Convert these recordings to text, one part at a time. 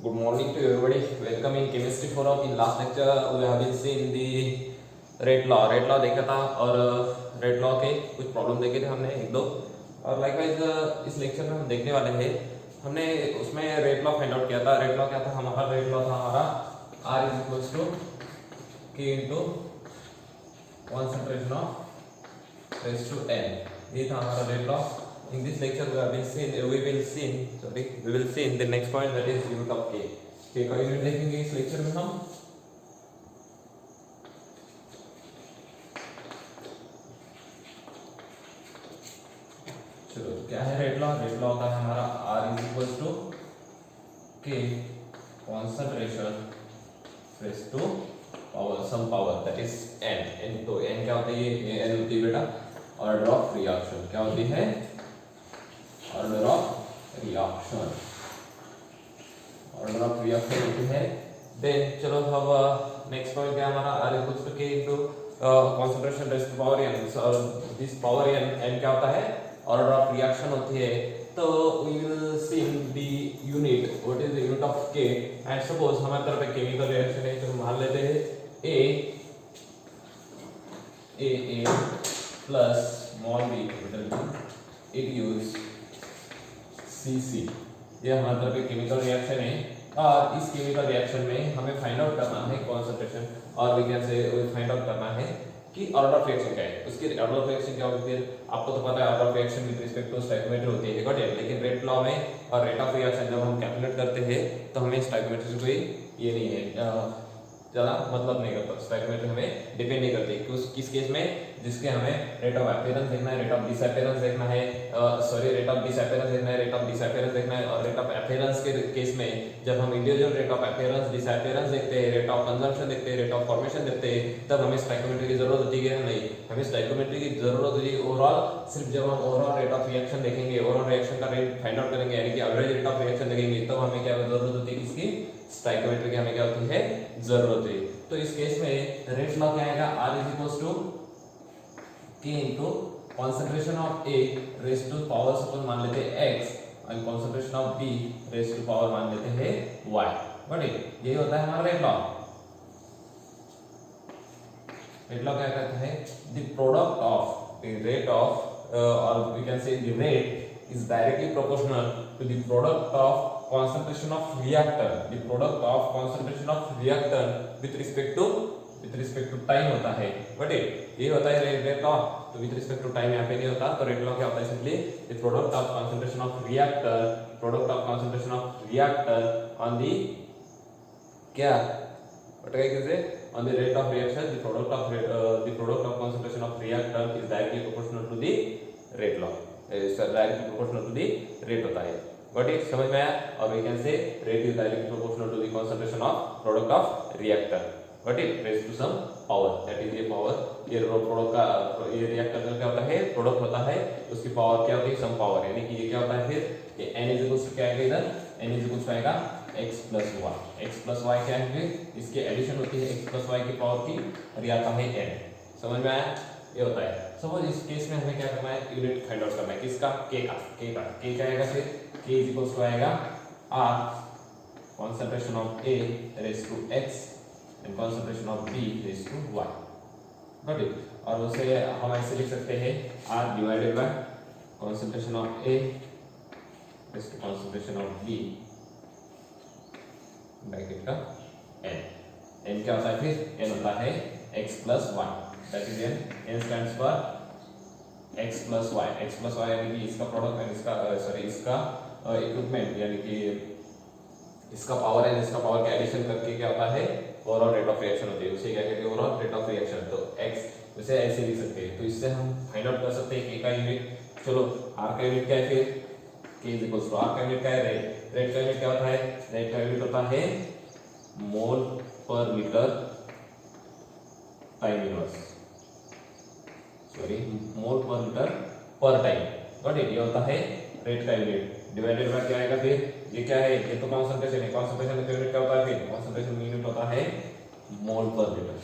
Good morning to everybody. Welcome in chemistry forum. In last lecture we have been seen the rate law. Rate law देखा था और rate law के कुछ problem देखे थे हमने एक दो और लाइकवाइज इस लेक्चर में हम देखने वाले हैं. हमने उसमें रेट लॉ फाइंड आउट किया था. रेट लॉ क्या था हमारा? रेट लॉ था हमारा R is equals to K into concentration of raise to N. ये था हमारा rate law. In this lecture we will see in the next point, that is unit of K. K का unit देखेंगे इस lecture में हम. चलो क्या है रेट लॉ? रेट लॉ होता है हमारा R is equals to K concentration raise to power some power that is N. तो N क्या होता है? ये N होती है बेटा ऑर्डर ऑफ रिएक्शन. क्या होती है? Order of reaction. Order of reaction होती है. देन चलो अब नेक्स्ट पॉइंट क्या हमारा? R equals to K into concentration raise to power n. So this power n क्या होता है? ऑर्डर ऑफ रिएक्शन होती है. तो we will see the unit, what is the unit of K. And suppose हमारे तरफ एक केमिकल रिएक्शन है, तो मान लेते हैं A plus small b capital B, it use CC. ये हमारे तरफ एक केमिकल रिएक्शन है और इस केमिकल रिएक्शन में हमें फाइंड आउट करना है कॉन्सेंट्रेशन, और विज्ञान से फाइंड आउट करना है कि ऑर्डर ऑफ रिएक्शन क्या है. उसकी ऑर्डर ऑफ रिएक्शन क्या होती है आपको तो पता है. Order of reaction with respect to stoichiometry होती है, गॉट इट. लेकिन रेट लॉ में और रेट ऑफ रिएक्शन जब हम कैलकुलेट करते हैं तो हमें स्टोइकियोमेट्री कोई ये नहीं है, ज़्यादा मतलब नहीं करता. स्टोइकियोमेट्री हमें डिपेंड नहीं करती. किस केस में? जिसके हमें रेट ऑफ अपीयरेंस देखना है, रेट ऑफ डिसअपीयरेंस देखना है, रेट ऑफ डिसअपीयरेंस देखना है, रेट ऑफ डिसअपीयरेंस देखना है. और रेट ऑफ अपीयरेंस के केस में जब हम individual rate of appearance disappearance देखते हैं, रेट ऑफ कंजम्पशन देखते हैं, रेट ऑफ फॉर्मेशन देखते हैं, तब हमें स्टोइकियोमेट्री की जरूरत होती है. नहीं, हमें स्टोइकियोमेट्री की जरूरत होती है ओवरऑल सिर्फ जब हम ओवरऑल रेट ऑफ रिएक्शन देखेंगे, ओवरऑल रिएक्शन का रेट फाइंड आउट करेंगे, यानी कि एवरेज रेट ऑफ रिएक्शन देखेंगे, तब हमें क्या जरूरत होती है? किसकी? स्टोइकियोमेट्री की हमें क्या होती है? जरूरत है. तो इस केस में रेट लॉ क्या आएगा? R is equals to K into concentration of A raise to power suppose मान लेते हैं x और concentration of B raise to power मान लेते हैं y. बट यही होता है हमारा रेट लॉ. रेट लॉ क्या कहता है? The product of the rate of और we can say the rate is directly proportional to the product of concentration of reactant. The product of concentration of reactant with respect to time होता है. But ये होता है rate law. तो with respect to time यहाँ पे नहीं होता. तो रेट लॉ क्या होता है? Simply the product of concentration of reactor, product of concentration of reactor on the क्या what है किसे? On the rate of reaction, the product of concentration of reactor is directly proportional to the rate law. Directly proportional to the rate होता है. Got it? समझ में आया? और we can say rate is directly proportional to the concentration of product of reactor. Got it? Raised to some power. That is ये power. ये product का ये रिएक्टर का क्या होता है? प्रोडक्ट होता है. उसकी पावर क्या होती है? Some power. यानी कि ये क्या होता है फिर? ये n इज इक्वल्स टू क्या आएगा इधर? n इज इक्वल्स टू आएगा x plus y. x plus y क्या है फिर? इसकी एडिशन होती है x प्लस y की पावर की और ये आता है n. समझ में आया? ये होता है. सपोज इस केस में हमें क्या करना है? यूनिट फाइंड आउट करना है. किसका? k का. k क्या आएगा फिर? K is equals to आएगा R concentration of A raised to X and concentration of B raised to Y. Got it? और उसे हम ऐसे लिख सकते हैं R divided by concentration of A raised to concentration of B bracket का N. N क्या होता है फिर? N होता है X plus Y. That is N. N stands for x plus y. x plus y यानी कि इसका प्रोडक्ट है, इसका इक्विपमेंट, यानी कि इसका पावर है, इसका पावर का एडिशन करके क्या होता है? ओवरऑल रेट ऑफ रिएक्शन होती है. उसे क्या कहते हैं? Overall rate of reaction. तो x उसे ऐसे लिख सकते हैं. तो इससे हम फाइंड आउट कर सकते हैं k का यूनिट. चलो r का यूनिट क्या है फिर? k is equals to r का यूनिट क्या है? रेट. रेट का यूनिट क्या होता है? रेट का यूनिट होता है mole per litre time inverse. मोल पर लीटर पर टाइम. Got it? ये होता है रेट का यूनिट. डिवाइडेड बाय क्या आएगा फिर? ये क्या है? ये तो कॉन्सेंट्रेशन है. कॉन्सेंट्रेशन का यूनिट क्या होता है फिर? कॉन्सेंट्रेशन का यूनिट होता है मोल पर लीटर.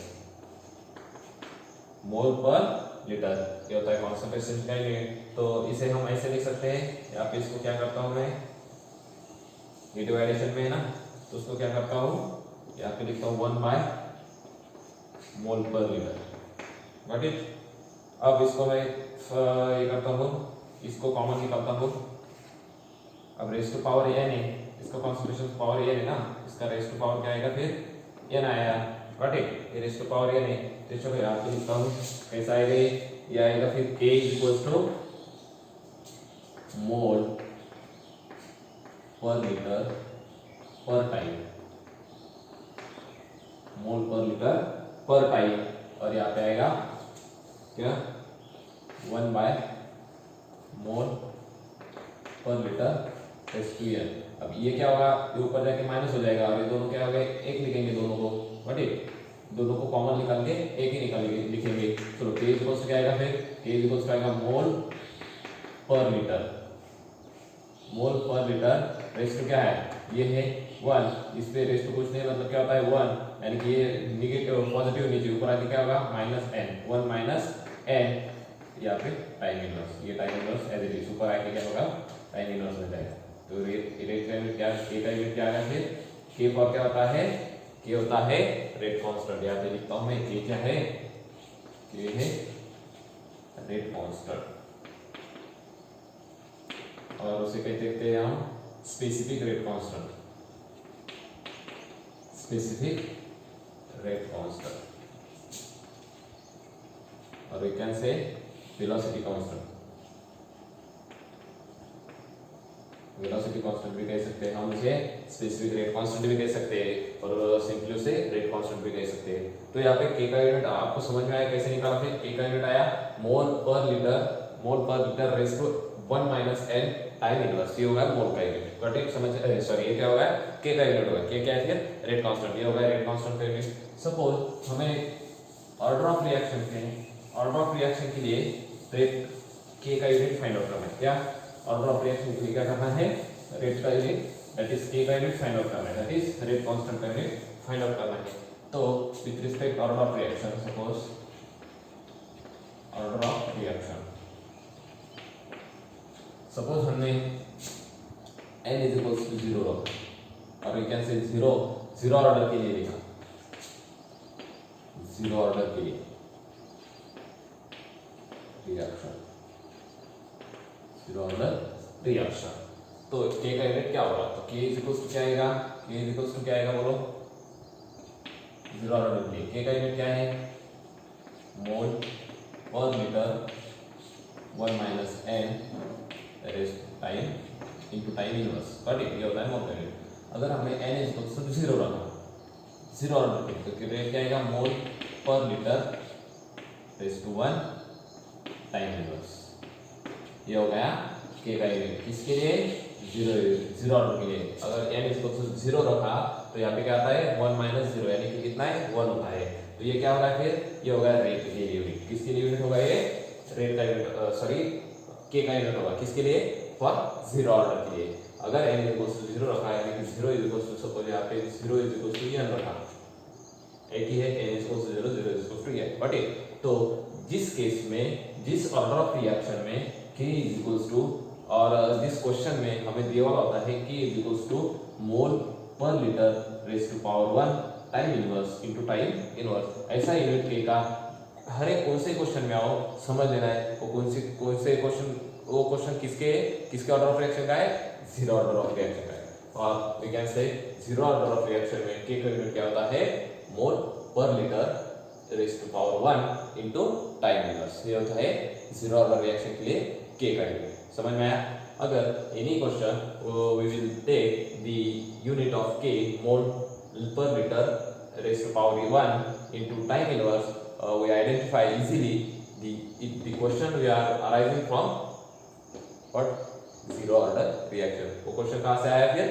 मोल पर लीटर ये होता है कॉन्सेंट्रेशन का यूनिट. तो इसे हम ऐसे लिख सकते हैं, या फिर इसको क्या करता हूं मैं, ये डिवाइडेशन में है ना, तो उसको क्या करता हूँ, यहाँ पे लिखता हूँ 1 मोल पर लीटर। Got it. अब इसको मैं ये करता हूँ, इसको कॉमन निकालता हूँ। अब रेस टू पावर एन है, इसका कॉन्सेंट्रेशन पावर एन है ना, इसका रेस टू पावर क्या आएगा फिर एन आया। Got it. ये रेस टू पावर एन है, तो चलो यहाँ पे लिखता हूँ कैसा आएगा, ये आएगा फिर K equals to mole per litre पर टाइम, मोल पर लीटर पर टाइम। और यहाँ पे आएगा क्या 1 मोल per litre raise to N. अब ये क्या होगा, ये ऊपर जाके माइनस हो जाएगा और ये दोनों क्या हो गए, एक लिखेंगे दोनों को। बट दोनों को कॉमन निकाल के एक ही निकालेंगे, लिखेंगे। चलो K इक्वल्स क्या आएगा फिर, K इक्वल्स क्या आएगा mole per litre, mole per litre raise to क्या है, ये है 1, इस पे रेस टू कुछ नहीं, मतलब क्या होता है 1, यानी कि ये नेगेटिव पॉजिटिव नीचे, ऊपर आके क्या होगा -n, 1 -n, यहाँ पे टाइम इनवर्स, ये time inverse as it is, ऊपर आके क्या होगा टाइम इनवर्स हो जाएगा। तो रेट का यूनिट क्या, K का यूनिट क्या आएगा फिर, K पर क्या होता है, K होता है रेट कांस्टेंट। यहाँ पे लिखता हूँ मैं K क्या है, K है रेट कांस्टेंट, और उसे कहते हैं हम specific rate constant, specific rate constant, और we can say velocity constant, velocity constant भी कह सकते हैं हम इसे, स्पेसिफिक रेट कांस्टेंट भी कह सकते हैं, और सिंपली उसे रेट कांस्टेंट भी कह सकते हैं। तो यहाँ पे K का यूनिट आपको समझ में आया कैसे निकाला थे। K का यूनिट आया mole per litre raise to 1 - n time inverse, ये होगा मोल का यूनिट। बट एक समझ, सॉरी ये क्या होगा, K का यूनिट होगा। K क्या है फिर, रेट कांस्टेंट, ये होगा रेट कांस्टेंट का यूनिट। सपोज हमें ऑर्डर ऑफ रिएक्शन के लिए रेट K का यूनिट फाइंड आउट करना है। क्या ऑर्डर ऑफ रिएक्शन के लिए क्या करना है, रेट का यूनिट दैट इज K का यूनिट फाइंड आउट करना है, दैट इज रेट कांस्टेंट का यूनिट फाइंड आउट करना है। तो with respect order of reaction, suppose order of reaction, suppose हमने n इज इक्वल्स टू 0 रखा, और वी कैन से 0 ऑर्डर के लिए लिखा, 0 ऑर्डर के लिए रिएक्शन, 0 ऑर्डर रिएक्शन। तो K का यूनिट क्या होगा, तो K इज इक्वल्स टू क्या आएगा, K इज इक्वल्स टू क्या आएगा बोलो, 0 ऑर्डर के लिए K का यूनिट क्या है, mole per litre 1 - n raise time into time inverse. But ये होता है मोल का यूनिट। अगर हमने n इज इक्वल्स टू 0 रखा, 0 ऑर्डर के लिए, तो रेट क्या आएगा, mole per litre raise to 1 time inverse, ये हो गया K का यूनिट। किसके लिए, 0 ऑर्डर के लिए। अगर n इज इक्वल्स टू 0 रखा, तो यहाँ पे क्या आता है 1 - 0, यानी कि कितना है 1 होता है। तो ये क्या हो रहा है फिर, ये होगा रेट के लिए यूनिट। किसके लिए यूनिट होगा ये, रेट का यूनिट, सॉरी K का यूनिट होगा। किसके लिए, फॉर 0 ऑर्डर के लिए। अगर n इज इक्वल्स टू 0 रखा, यानी कि 0 इज इक्वल्स टू, सपोज यहाँ पे 0 इज इक्वल्स टू n रखा, एक ही है, n is equals to 0, 0 is equals to n। But तो जिस केस में, जिस ऑर्डर ऑफ रिएक्शन में K इज इक्वल्स टू, और जिस क्वेश्चन में हमें दिया हुआ होता है K is equals to mole per litre raise to power 1 time inverse into time inverse, ऐसा यूनिट K का हर एक कौन से क्वेश्चन में आओ समझ लेना है, वो कौन से क्वेश्चन, वो क्वेश्चन किसके ऑर्डर ऑफ रिएक्शन का है, 0 ऑर्डर ऑफ रिएक्शन का है। और we can say 0 order of reaction में K का यूनिट क्या होता है, mole per litre raise to power 1 into time inverse, ये होता है 0 ऑर्डर रिएक्शन के लिए K का यूनिट। समझ में आया। अगर any question we will take the unit of K mole per litre raise to power 1 into time inverse, we identify easily the question we are arising from what, 0 order reaction. वो question कहाँ से आया फिर,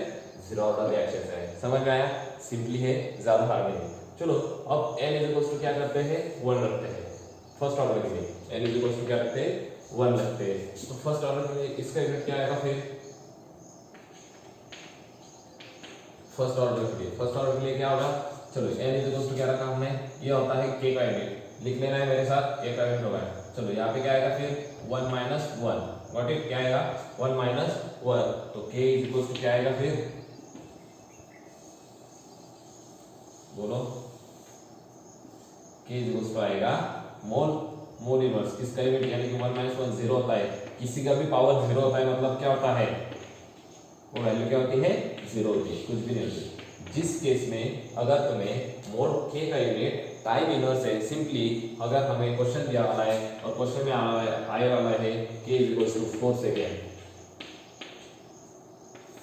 0 order reaction से आया। समझ में आया, सिंपली है, ज्यादा हार्ड नहीं। चलो अब n इज इक्वल्स टू क्या करते हैं, 1 रखते हैं फर्स्ट ऑर्डर के लिए। n इज इक्वल्स टू क्या रखते हैं, 1 रखते हैं। तो फर्स्ट ऑर्डर के लिए इसका यूनिट क्या आएगा फिर, फर्स्ट ऑर्डर के लिए क्या होगा, चलो n इज इक्वल्स टू क्या रखा हमने, ये होता है K का यूनिट, लिख लेना है मेरे साथ, K का यूनिट होगा। चलो यहाँ पे क्या आएगा फिर 1 - 1, व्हाट इट क्या आएगा 1 - 1, तो K इज इक्वल्स टू क्या आएगा फिर बोलो k इक्वल्स टू आएगा मोल इनवर्स किसका यूनिट यानी कि 1 - 1 0 होता है, किसी का भी पावर 0 होता है मतलब क्या होता है, वो वैल्यू क्या होती है 0 होती है, कुछ भी नहीं होती। जिस केस में अगर तुम्हें मोल k का यूनिट टाइम इनवर्स है, सिंपली अगर हमें क्वेश्चन दिया वाला है और क्वेश्चन में आए वाला है k equals to 4 second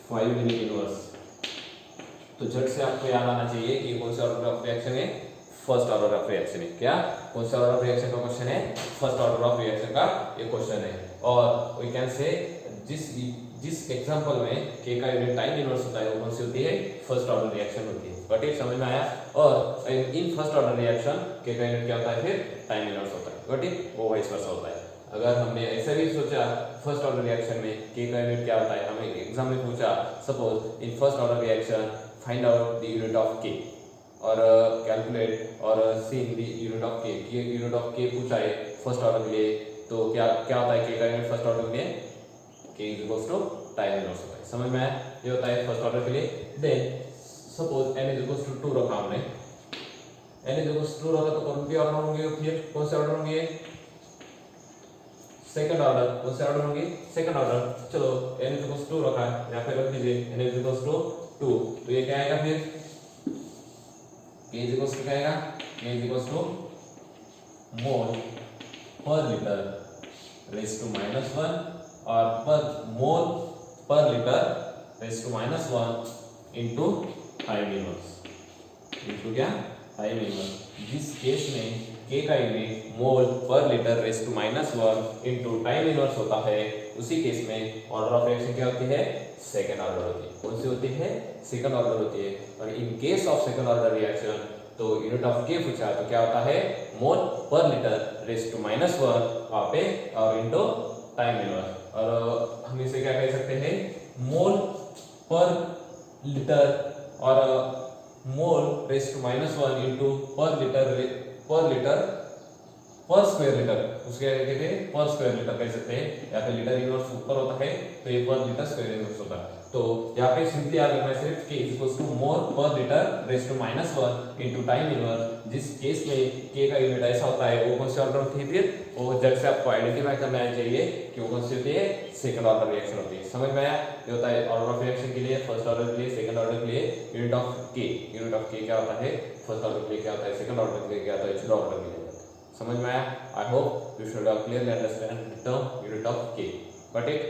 5 minute inverse, तो झट से आपको याद आना चाहिए कि कौन सा ऑर्डर ऑफ रिएक्शन है, फर्स्ट ऑर्डर ऑफ रिएक्शन है। क्या कौन सा ऑर्डर ऑफ रिएक्शन का क्वेश्चन है, फर्स्ट ऑर्डर ऑफ रिएक्शन का ये क्वेश्चन है। और वी कैन से जिस एग्जांपल में k का यूनिट टाइम इनवर्स होता है वो कौन सी होती है, फर्स्ट ऑर्डर रिएक्शन होती है। बट ये समझ में आया। और इन फर्स्ट ऑर्डर रिएक्शन k का यूनिट क्या होता है, फिर टाइम इनवर्स होता है। बट ये वो वाइस वर्सा होता है। अगर हमने ऐसा भी सोचा फर्स्ट ऑर्डर रिएक्शन में k का यूनिट क्या होता है, हमें एग्जाम में पूछा suppose in first order reaction find out the unit of k और कैलकुलेट और see in the unit of k, unit of k पूछा है फर्स्ट ऑर्डर के लिए, तो क्या क्या होता है k का यूनिट फर्स्ट ऑर्डर के लिए, k equals to time inverse होता है। समझ में आया, ये होता है फर्स्ट ऑर्डर के लिए। Then suppose n equals to 2 रखा हमने, n इक्वल्स टू 2 रखा तो कौन से ऑर्डर होंगे, फिर कौन से ऑर्डर होंगे, सेकंड ऑर्डर। कौन से ऑर्डर होंगे, सेकंड ऑर्डर। चलो n इक्वल्स टू रखा है, यहाँ पे रख दीजिए n इक्वल्स टू 2, तो ये क्या आएगा फिर k इक्वल्स टू क्या आएगा, k equals to mole per litre raise to -1 और पर mole per litre raise to -1 into time inverse, into क्या टाइम इनवर्स। जिस केस में k का unit mole per litre raise to -1 into time inverse होता है, उसी केस में ऑर्डर ऑफ रिएक्शन क्या होती है, सेकंड ऑर्डर होती है। कौन सी होती है, सेकंड ऑर्डर होती है। और in case of second order reaction तो यूनिट ऑफ k पूछा तो क्या होता है, mole per litre raise to -1 वहां पे और इनटू टाइम इनवर्स। और हम इसे क्या कह सकते हैं, मोल पर लीटर और मोल रेज़ टू -1 इनटू पर लीटर पर स्क्वायर लीटर, उसके क्या कहते हैं, पर स्क्वायर लीटर कह सकते हैं, या फिर लीटर इनवर्स ऊपर होता है तो ये पर लीटर स्क्वायर इनवर्स होता है। तो यहाँ पे सिंपली याद रखना है सिर्फ k equals to mole per litre raise to -1 into time inverse. जिस केस में k का यूनिट ऐसा होता है वो कौन सी ऑर्डर होती है, फिर वो जब से आपको आइडेंटिफाई करना चाहिए कि वो कौन सी होती है, सेकंड ऑर्डर रिएक्शन होती है। समझ में आया, ये होता है ऑर्डर ऑफ रिएक्शन के लिए, फर्स्ट ऑर्डर के लिए, सेकंड ऑर्डर के लिए unit of k। Unit of k क्या होता है, फर्स्ट ऑर्डर के लिए क्या होता है, सेकंड ऑर्डर के लिए क्या होता है, थर्ड ऑर्डर के लिए। समझ में आया। I hope you should have clearly understand the term unit of k। But it